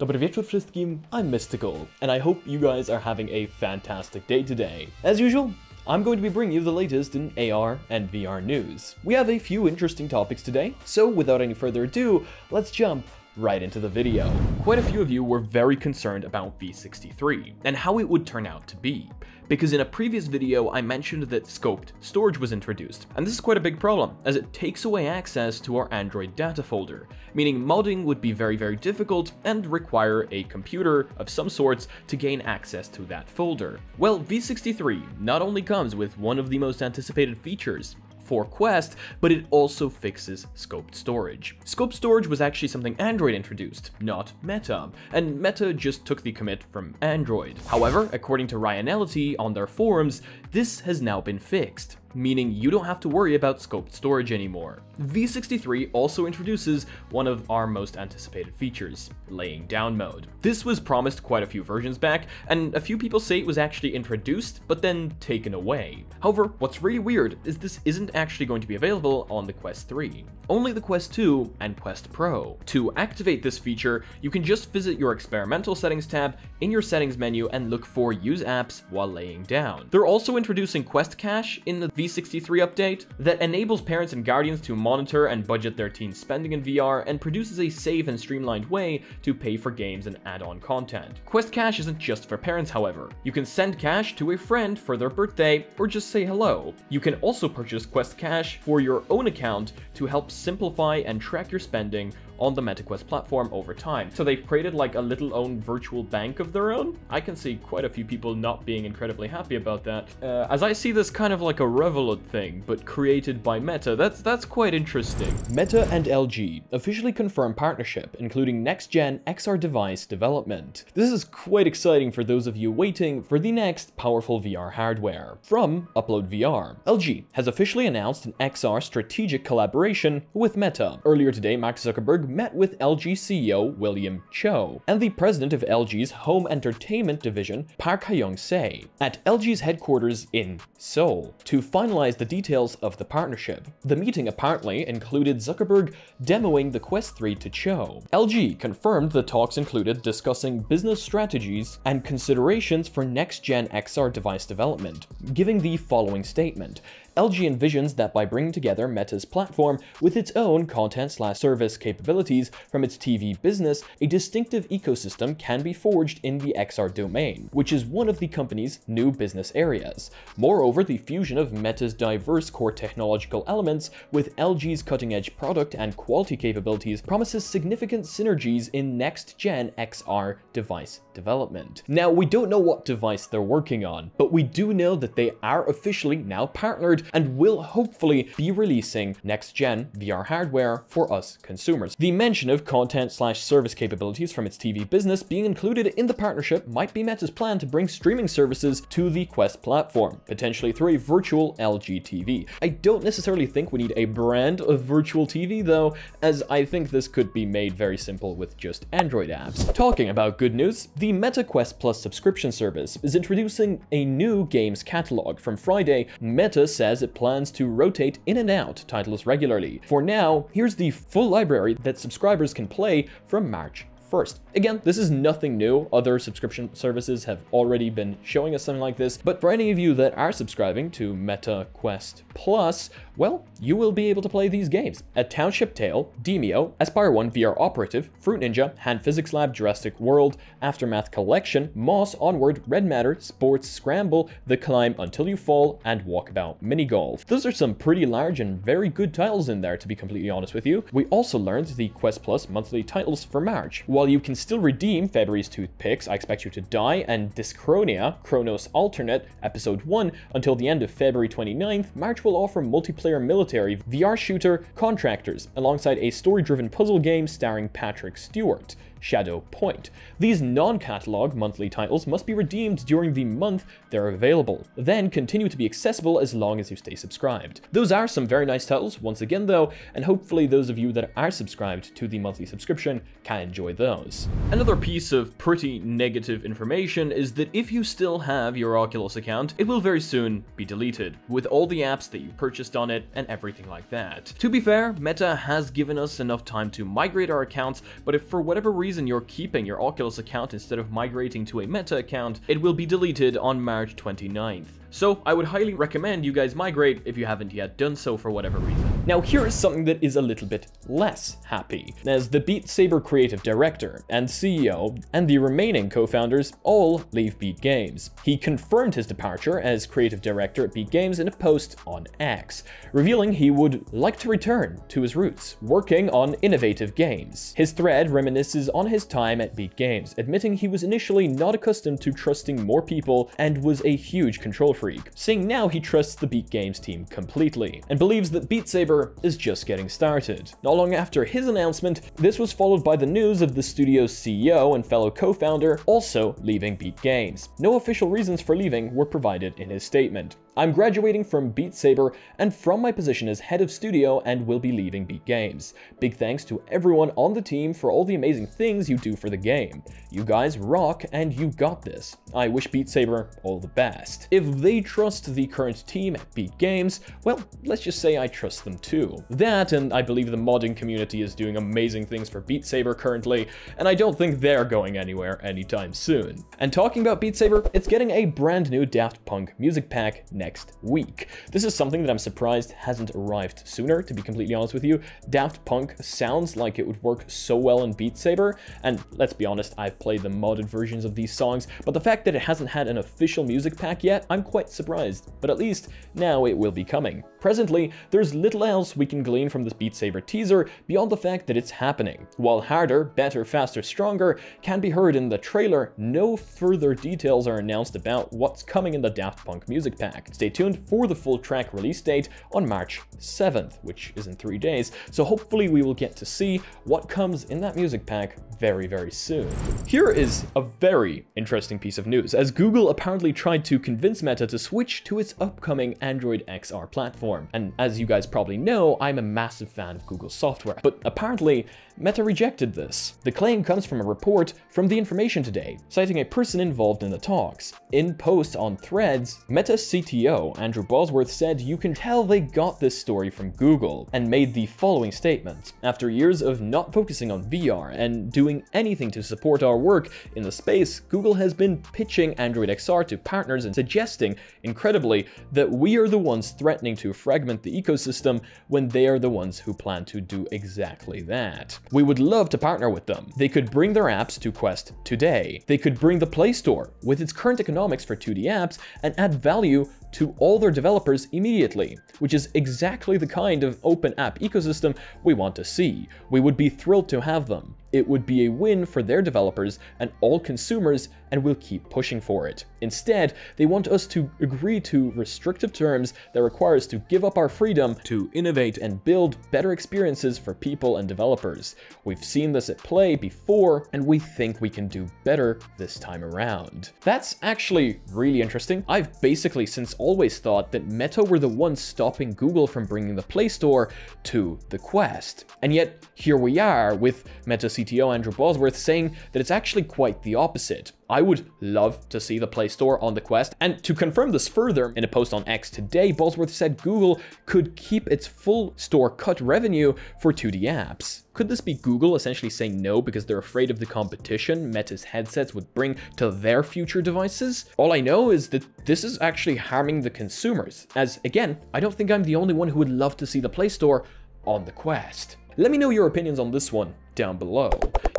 Dobry wieczór wszystkim, I'm Mystical, and I hope you guys are having a fantastic day today. As usual, I'm going to be bringing you the latest in AR and VR news. We have a few interesting topics today, so without any further ado, let's jump right into the video. Quite a few of you were very concerned about V63 and how it would turn out to be, because in a previous video I mentioned that scoped storage was introduced, and this is quite a big problem as it takes away access to our Android data folder, meaning modding would be very difficult and require a computer of some sorts to gain access to that folder. Well, V63 not only comes with one of the most anticipated features for Quest, but it also fixes scoped storage. Scoped storage was actually something Android introduced, not Meta, and Meta just took the commit from Android. However, according to Ryanality on their forums, this has now been fixed, meaning you don't have to worry about scoped storage anymore. V63 also introduces one of our most anticipated features, laying down mode. This was promised quite a few versions back, and a few people say it was actually introduced, but then taken away. However, what's really weird is this isn't actually going to be available on the Quest 3, only the Quest 2 and Quest Pro. To activate this feature, you can just visit your experimental settings tab in your settings menu and look for use apps while laying down. They're also introducing Quest Cash in the V63 update that enables parents and guardians to monitor and budget their teens' spending in VR and produces a safe and streamlined way to pay for games and add-on content. Quest Cash isn't just for parents, however. You can send cash to a friend for their birthday or just say hello. You can also purchase Quest Cash for your own account to help simplify and track your spending on the MetaQuest platform over time. So they've created like a little own virtual bank of their own. I can see quite a few people not being incredibly happy about that, as I see this kind of like a Revolut thing, but created by Meta. That's quite interesting. Meta and LG officially confirmed partnership, including next-gen XR device development. This is quite exciting for those of you waiting for the next powerful VR hardware. From Upload VR, LG has officially announced an XR strategic collaboration with Meta. Earlier today, Mark Zuckerberg met with LG CEO William Cho and the president of LG's home entertainment division, Park Ha-young-se, at LG's headquarters in Seoul to finalize the details of the partnership. The meeting apparently included Zuckerberg demoing the Quest 3 to Cho. LG confirmed the talks included discussing business strategies and considerations for next-gen XR device development, giving the following statement. LG envisions that by bringing together Meta's platform with its own content/service capabilities from its TV business, a distinctive ecosystem can be forged in the XR domain, which is one of the company's new business areas. Moreover, the fusion of Meta's diverse core technological elements with LG's cutting-edge product and quality capabilities promises significant synergies in next-gen XR device development. Now, we don't know what device they're working on, but we do know that they are officially now partnered and will hopefully be releasing next-gen VR hardware for us consumers. The mention of content/service capabilities from its TV business being included in the partnership might be Meta's plan to bring streaming services to the Quest platform, potentially through a virtual LG TV. I don't necessarily think we need a brand of virtual TV though, as I think this could be made very simple with just Android apps. Talking about good news, the Meta Quest Plus subscription service is introducing a new games catalog. From Friday, Meta says it plans to rotate in and out titles regularly. For now, here's the full library that subscribers can play from March 1st. Again, this is nothing new. Other subscription services have already been showing us something like this, but for any of you that are subscribing to Meta Quest Plus, well, you will be able to play these games: A Township Tale, Demeo, Aspire 1 VR Operative, Fruit Ninja, Hand Physics Lab, Jurassic World, Aftermath Collection, Moss, Onward, Red Matter, Sports Scramble, The Climb, Until You Fall, and Walkabout Mini Golf. Those are some pretty large and very good titles in there, to be completely honest with you. We also learned the Quest Plus monthly titles for March. While you can still redeem February's toothpicks, I Expect You to Die, and Dyschronia, Chronos Alternate, Episode 1, until the end of February 29th, March will offer multiplayer military VR shooter Contractors, alongside a story-driven puzzle game starring Patrick Stewart, Shadow Point. These non-catalog monthly titles must be redeemed during the month they're available, then continue to be accessible as long as you stay subscribed. Those are some very nice titles once again though, and hopefully those of you that are subscribed to the monthly subscription can enjoy those. Another piece of pretty negative information is that if you still have your Oculus account, it will very soon be deleted, with all the apps that you purchased on it and everything like that. To be fair, Meta has given us enough time to migrate our accounts, but if for whatever reason reason you're keeping your Oculus account instead of migrating to a Meta account, it will be deleted on March 29th. So I would highly recommend you guys migrate if you haven't yet done so for whatever reason. Now here is something that is a little bit less happy, as the Beat Saber creative director and CEO and the remaining co-founders all leave Beat Games. He confirmed his departure as creative director at Beat Games in a post on X, revealing he would like to return to his roots, working on innovative games. His thread reminisces on his time at Beat Games, admitting he was initially not accustomed to trusting more people and was a huge control freak, saying now he trusts the Beat Games team completely, and believes that Beat Saber is just getting started. Not long after his announcement, this was followed by the news of the studio's CEO and fellow co-founder also leaving Beat Games. No official reasons for leaving were provided in his statement. I'm graduating from Beat Saber and from my position as head of studio and will be leaving Beat Games. Big thanks to everyone on the team for all the amazing things you do for the game. You guys rock and you got this. I wish Beat Saber all the best. If they trust the current team at Beat Games, well, let's just say I trust them too. That, and I believe the modding community is doing amazing things for Beat Saber currently, and I don't think they're going anywhere anytime soon. And talking about Beat Saber, it's getting a brand new Daft Punk music pack next week. This is something that I'm surprised hasn't arrived sooner, to be completely honest with you. Daft Punk sounds like it would work so well in Beat Saber, and let's be honest, I've played the modded versions of these songs, but the fact that it hasn't had an official music pack yet, I'm quite surprised, but at least now it will be coming. Presently, there's little else we can glean from this Beat Saber teaser beyond the fact that it's happening. While Harder, Better, Faster, Stronger can be heard in the trailer, no further details are announced about what's coming in the Daft Punk music pack. Stay tuned for the full track release date on March 7th, which is in 3 days, so hopefully we will get to see what comes in that music pack very, very soon. Here is a very interesting piece of news, as Google apparently tried to convince Meta to switch to its upcoming Android XR platform. And as you guys probably know, I'm a massive fan of Google software, but apparently Meta rejected this. The claim comes from a report from The Information Today, citing a person involved in the talks. In post on Threads, Meta CTO Andrew Bosworth said you can tell they got this story from Google, and made the following statement. After years of not focusing on VR and doing anything to support our work in the space, Google has been pitching Android XR to partners and suggesting, incredibly, that we are the ones threatening to fragment the ecosystem when they are the ones who plan to do exactly that. We would love to partner with them. They could bring their apps to Quest today. They could bring the Play Store with its current economics for 2D apps and add value to all their developers immediately, which is exactly the kind of open app ecosystem we want to see. We would be thrilled to have them. It would be a win for their developers and all consumers, and we'll keep pushing for it. Instead, they want us to agree to restrictive terms that require us to give up our freedom to innovate and build better experiences for people and developers. We've seen this at play before, and we think we can do better this time around. That's actually really interesting. I've basically since always thought that Meta were the ones stopping Google from bringing the Play Store to the Quest. And yet, here we are with Meta CTO Andrew Bosworth saying that it's actually quite the opposite. I would love to see the Play Store on the Quest, and to confirm this further, in a post on X today, Bosworth said Google could keep its full store cut revenue for 2D apps. Could this be Google essentially saying no because they're afraid of the competition Meta's headsets would bring to their future devices? All I know is that this is actually harming the consumers, as again, I don't think I'm the only one who would love to see the Play Store on the Quest. Let me know your opinions on this one down below.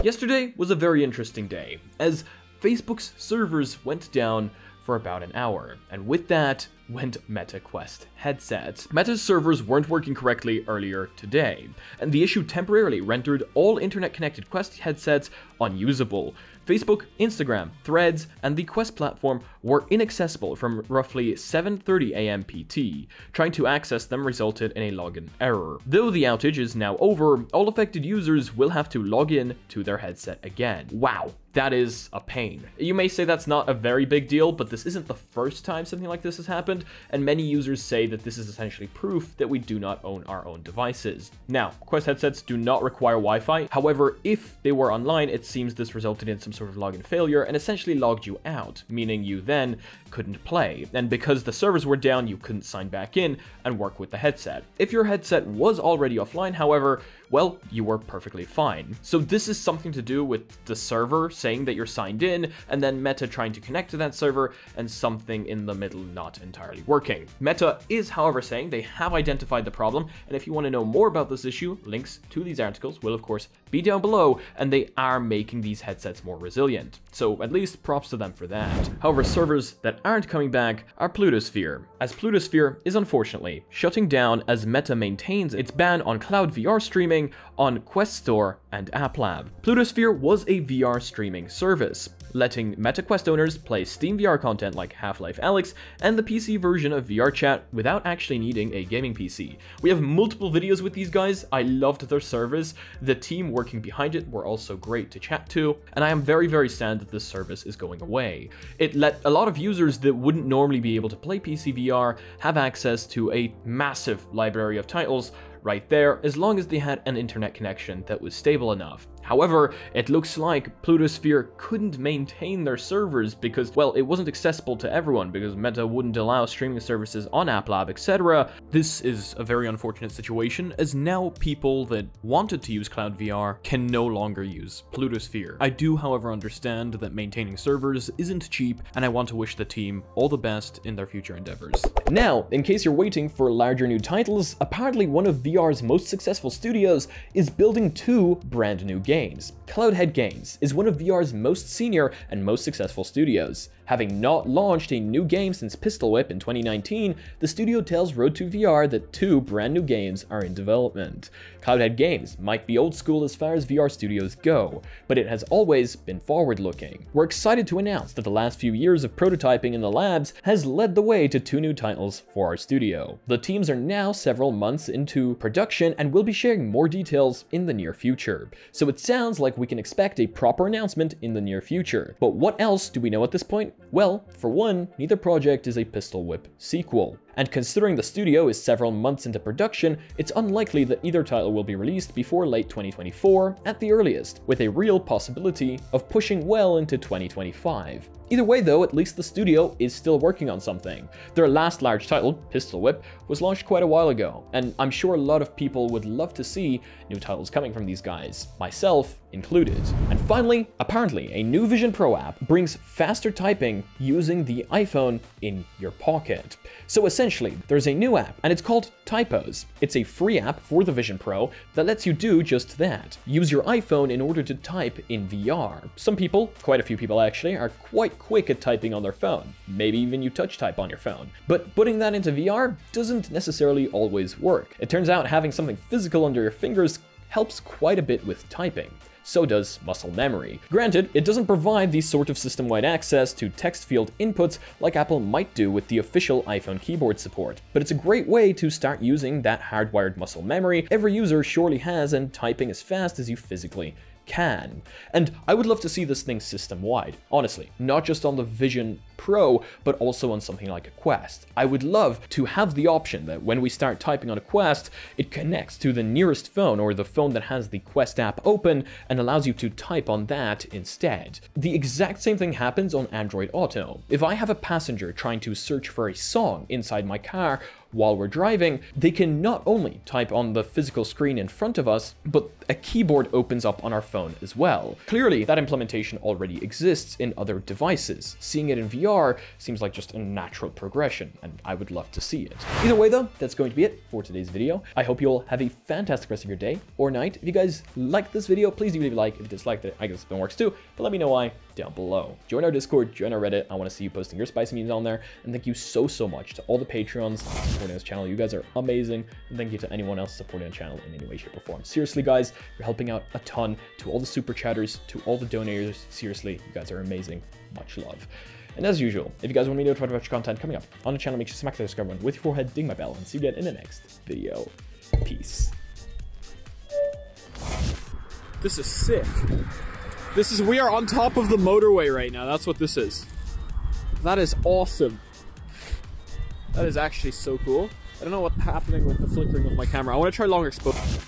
Yesterday was a very interesting day, as Facebook's servers went down for about an hour, and with that went Meta Quest headsets. Meta's servers weren't working correctly earlier today, and the issue temporarily rendered all internet-connected Quest headsets unusable. Facebook, Instagram, Threads, and the Quest platform were inaccessible from roughly 7:30 AM PT. Trying to access them resulted in a login error. Though the outage is now over, all affected users will have to log in to their headset again. Wow, that is a pain. You may say that's not a very big deal, but this isn't the first time something like this has happened, and many users say that this is essentially proof that we do not own our own devices. Now, Quest headsets do not require Wi-Fi. However, if they were online, it seems this resulted in some sort of login failure and essentially logged you out, meaning you then couldn't play. And because the servers were down, you couldn't sign back in and work with the headset. If your headset was already offline, however, well, you were perfectly fine. So this is something to do with the server saying that you're signed in, and then Meta trying to connect to that server, and something in the middle not entirely working. Meta is, however, saying they have identified the problem, and if you want to know more about this issue, links to these articles will of course be down below, and they are making these headsets more resilient. So at least props to them for that. However, servers that aren't coming back are Plutosphere, as Plutosphere is unfortunately shutting down as Meta maintains its ban on cloud VR streaming on Quest Store and App Lab. Plutosphere was a VR streaming service, letting MetaQuest owners play Steam VR content like Half-Life Alyx and the PC version of VR Chat without actually needing a gaming PC. We have multiple videos with these guys. I loved their service. The team working behind it were also great to chat to, and I am very, very sad that this service is going away. It let a lot of users that wouldn't normally be able to play PC VR have access to a massive library of titles right there, as long as they had an internet connection that was stable enough. However, it looks like Plutosphere couldn't maintain their servers because, well, it wasn't accessible to everyone because Meta wouldn't allow streaming services on AppLab, etc. This is a very unfortunate situation, as now people that wanted to use Cloud VR can no longer use Plutosphere. I do, however, understand that maintaining servers isn't cheap, and I want to wish the team all the best in their future endeavors. Now, in case you're waiting for larger new titles, apparently one of VR's most successful studios is building 2 brand new games. Cloudhead Games is one of VR's most senior and most successful studios. Having not launched a new game since Pistol Whip in 2019, the studio tells Road to VR that 2 brand new games are in development. Cloudhead Games might be old school as far as VR studios go, but it has always been forward-looking. We're excited to announce that the last few years of prototyping in the labs has led the way to 2 new titles for our studio. The teams are now several months into production and will be sharing more details in the near future. So it sounds like we can expect a proper announcement in the near future. But what else do we know at this point? Well, for one, neither project is a Pistol Whip sequel. And considering the studio is several months into production, it's unlikely that either title will be released before late 2024 at the earliest, with a real possibility of pushing well into 2025. Either way though, at least the studio is still working on something. Their last large title, Pistol Whip, was launched quite a while ago, and I'm sure a lot of people would love to see new titles coming from these guys, myself included. And finally, apparently a new Vision Pro app brings faster typing using the iPhone in your pocket. So essentially, there's a new app, and it's called Typos. It's a free app for the Vision Pro that lets you do just that. Use your iPhone in order to type in VR. Some people, quite a few people actually, are quite quick at typing on their phone. Maybe even you touch type on your phone. But putting that into VR doesn't necessarily always work. It turns out having something physical under your fingers helps quite a bit with typing. So does muscle memory. Granted, it doesn't provide the sort of system-wide access to text field inputs like Apple might do with the official iPhone keyboard support, but it's a great way to start using that hardwired muscle memory every user surely has and typing as fast as you physically can. And I would love to see this thing system-wide, honestly, not just on the Vision Pro, but also on something like a Quest. I would love to have the option that when we start typing on a Quest, it connects to the nearest phone or the phone that has the Quest app open and allows you to type on that instead. The exact same thing happens on Android Auto. If I have a passenger trying to search for a song inside my car while we're driving, they can not only type on the physical screen in front of us, but a keyboard opens up on our phone as well. Clearly, that implementation already exists in other devices. Seeing it in VR seems like just a natural progression, and I would love to see it. Either way though, that's going to be it for today's video. I hope you all have a fantastic rest of your day or night. If you guys liked this video, please do leave a like. If you disliked it, I guess it works too, but let me know why down below. Join our Discord, join our Reddit. I want to see you posting your spicy memes on there. And thank you so much to all the Patreons supporting this channel. You guys are amazing. And thank you to anyone else supporting the channel in any way, shape, or form. Seriously, guys, you're helping out a ton. To all the super chatters, to all the donators, seriously, you guys are amazing. Much love. And as usual, if you guys want me to talk about your content coming up on the channel, make sure to smack that subscribe button with your forehead, ding my bell, and see you again in the next video. Peace. This is sick. We are on top of the motorway right now. That's what this is. That is awesome. That is actually so cool. I don't know what's happening with the flickering of my camera. I want to try long exposure.